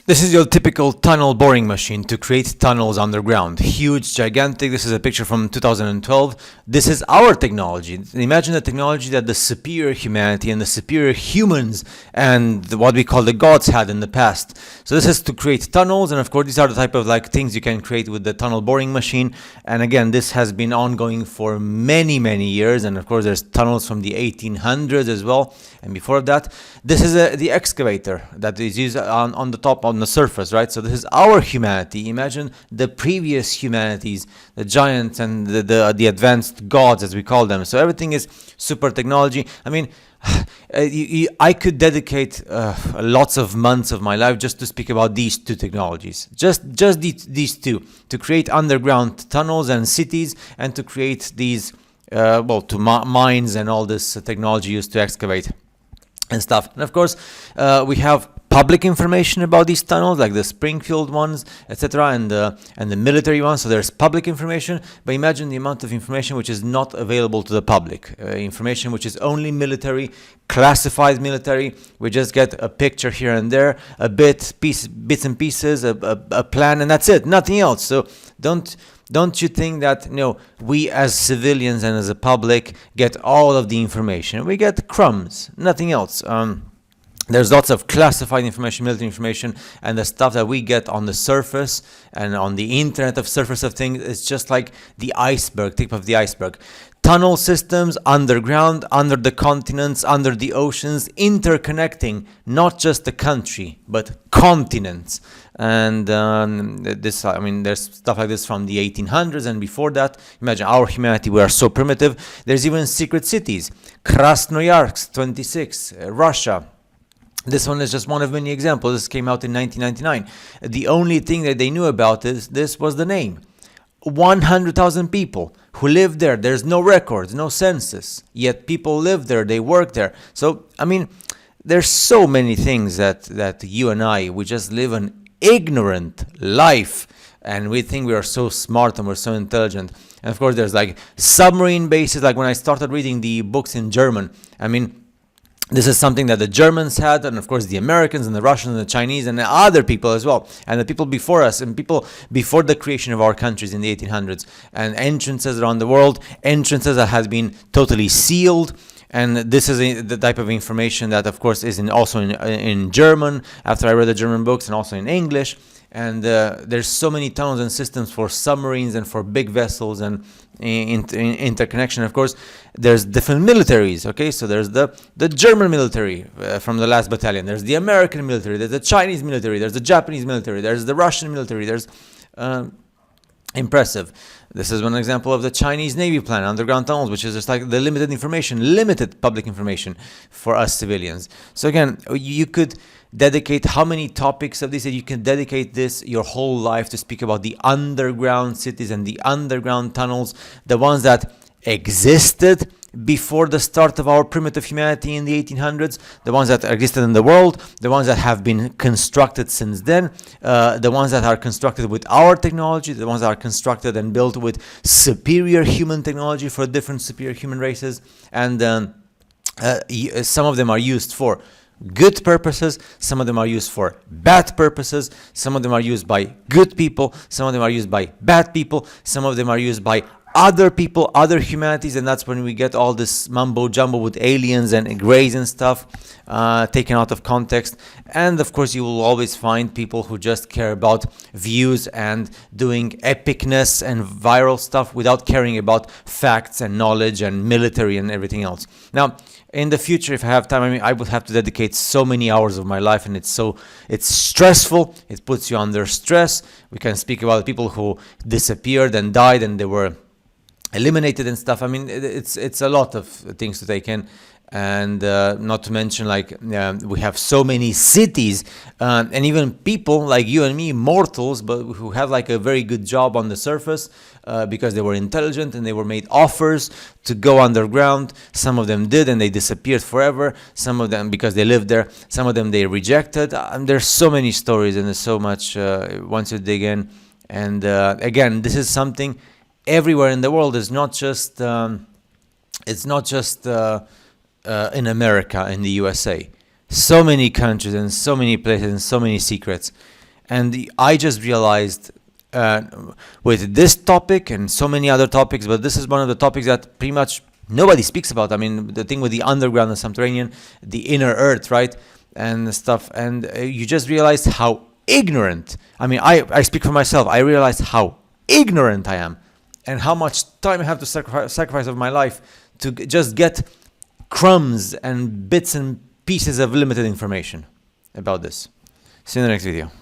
This is your typical tunnel boring machine to create tunnels underground. Huge, gigantic. This is a picture from 2012. This is our technology. Imagine the technology that the superior humanity and the superior humans and what we call the gods had in the past. So this is to create tunnels, and of course these are the type of things you can create with the tunnel boring machine. And again, this has been ongoing for many years, and of course there's tunnels from the 1800s as well. And before that, this is the excavator that is used on the top, on the surface, right? So this is our humanity. Imagine the previous humanities, the giants and the advanced gods, as we call them. So everything is super technology. I mean, I could dedicate lots of months of my life just to speak about these two technologies. Just these two, to create underground tunnels and cities, and to create these mines and all this technology used to excavate and stuff. And of course, we have public information about these tunnels, like the Springfield ones, etc., and the military ones. So there's public information, but imagine the amount of information which is not available to the public. Information which is only military, classified military. We just get a picture here and there, bits and pieces, a plan, and that's it. Nothing else. So don't you think that we as civilians and as a public get all of the information? We get crumbs, nothing else. There's lots of classified information, military information, and the stuff that we get on the surface and on the internet of surface of things is just like the iceberg, tip of the iceberg. Tunnel systems underground, under the continents, under the oceans, interconnecting not just the country, but continents. And there's stuff like this from the 1800s and before that. Imagine our humanity, we are so primitive. There's even secret cities. Krasnoyarsk, 26, Russia. This one is just one of many examples. This came out in 1999. The only thing that they knew about this was the name. 100,000 people who lived there. There's no records, no census. Yet people live there, they work there. So, I mean, there's so many things that you and we just live an ignorant life. And we think we are so smart and we're so intelligent. And of course, there's like submarine bases. Like when I started reading the books in German, I mean, this is something that the Germans had, and of course the Americans and the Russians and the Chinese and the other people as well, and the people before us and people before the creation of our countries in the 1800s, and entrances around the world, entrances that had been totally sealed. And this is the type of information that, of course, is also in German, after I read the German books, and also in English. And there's so many tunnels and systems for submarines and for big vessels and interconnection. Of course, there's different militaries. Okay, so there's the German military from the last battalion. There's the American military. There's the Chinese military. There's the Japanese military. There's the Russian military. There's impressive. This is one example of the Chinese Navy plan, underground tunnels, which is just like the limited public information for us civilians. So again, you could dedicate how many topics of this, that you can dedicate this your whole life to speak about the underground cities and the underground tunnels, the ones that existed before the start of our primitive humanity in the 1800s, the ones that existed in the world, the ones that have been constructed since then, the ones that are constructed with our technology, the ones that are constructed and built with superior human technology for different superior human races, and some of them are used for good purposes, some of them are used for bad purposes, some of them are used by good people, some of them are used by bad people, some of them are used by other people, other humanities, and that's when we get all this mumbo jumbo with aliens and greys and stuff taken out of context. And of course, you will always find people who just care about views and doing epicness and viral stuff without caring about facts and knowledge and military and everything else. Now, in the future, if I have time, I mean, I would have to dedicate so many hours of my life, and it's stressful. It puts you under stress. We can speak about people who disappeared and died and they were eliminated and stuff. I mean, it's a lot of things to take in, and not to mention we have so many cities and even people like you and me, mortals, but who have like a very good job on the surface because they were intelligent and they were made offers to go underground. Some of them did and they disappeared forever. Some of them because they lived there. Some of them they rejected. There's so many stories and there's so much once you dig in. And again, this is something everywhere in the world. Is not just it's not just in America, in the USA. So many countries and so many places and so many secrets. And I just realized uh, with this topic and so many other topics, but this is one of the topics that pretty much nobody speaks about. I mean, the thing with the underground and subterranean, the inner earth, right? And stuff. And you just realized how ignorant. I mean, I speak for myself. I realized how ignorant I am and how much time I have to sacrifice of my life to just get crumbs and bits and pieces of limited information about this. See you in the next video.